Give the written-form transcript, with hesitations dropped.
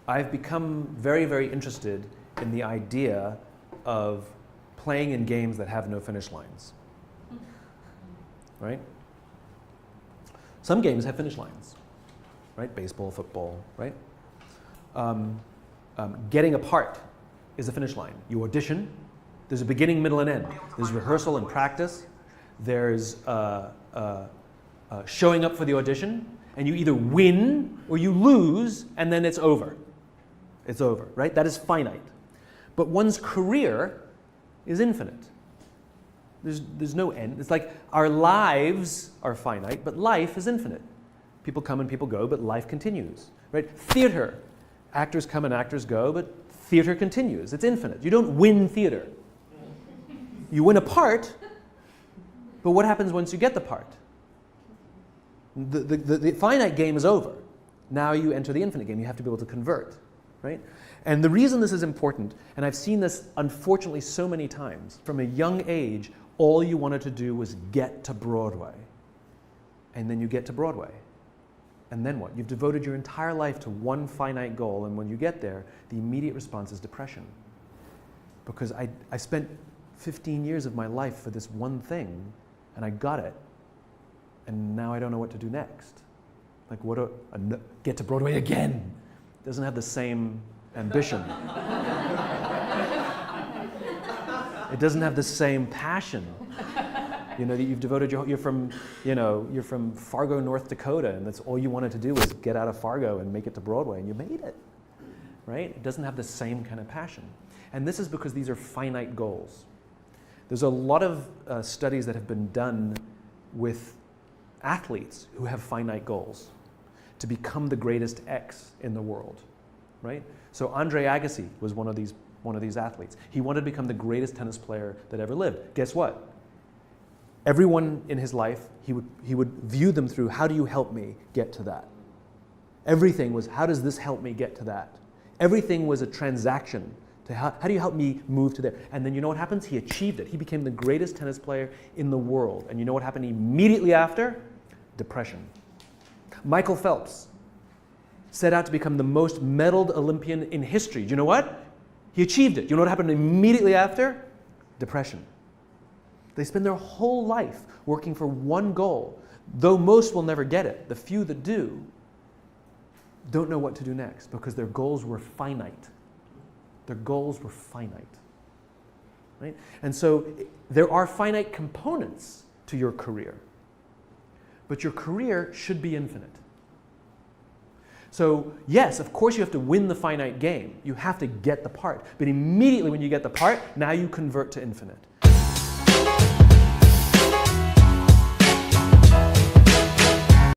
I've become very, very interested in the idea of playing in games that have no finish lines. Right? Some games have finish lines. Right? Baseball, football, right? Getting a part is a finish line. You audition. There's a beginning, middle, and end. There's rehearsal and practice. There's showing up for the audition, and you either win or you lose, and then it's over. It's over, right? That is finite. But one's career is infinite. There's no end. It's like our lives are finite, but life is infinite. People come and people go, but life continues, right? Theater, actors come and actors go, but theater continues. It's infinite. You don't win theater. You win a part, but what happens once you get the part? The finite game is over. Now you enter the infinite game. You have to be able to convert, right? And the reason this is important, and I've seen this unfortunately so many times, from a young age, all you wanted to do was get to Broadway. And then you get to Broadway. And then what? You've devoted your entire life to one finite goal, and when you get there, the immediate response is depression. Because I spent 15 years of my life for this one thing, and I got it, and now I don't know what to do next. Like, get to Broadway again. Doesn't have the same ambition. It doesn't have the same passion. You know, that you've devoted you're from Fargo, North Dakota, and that's all you wanted to do was get out of Fargo and make it to Broadway, and you made it, right? It doesn't have the same kind of passion. And this is because these are finite goals. There's a lot of studies that have been done with athletes who have finite goals to become the greatest X in the world, right? So Andre Agassi was one of these athletes. He wanted to become the greatest tennis player that ever lived. Guess what? Everyone in his life, he would view them through, how do you help me get to that? Everything was, how does this help me get to that? Everything was a transaction to how do you help me move to there? And then you know what happens? He achieved it. He became the greatest tennis player in the world. And you know what happened immediately after? Depression. Michael Phelps set out to become the most medaled Olympian in history. Do you know what? He achieved it. You know what happened immediately after? Depression. They spend their whole life working for one goal. Though most will never get it, the few that do don't know what to do next because their goals were finite. Their goals were finite. Right? And so there are finite components to your career. But your career should be infinite. So yes, of course you have to win the finite game. You have to get the part. But immediately when you get the part, now you convert to infinite.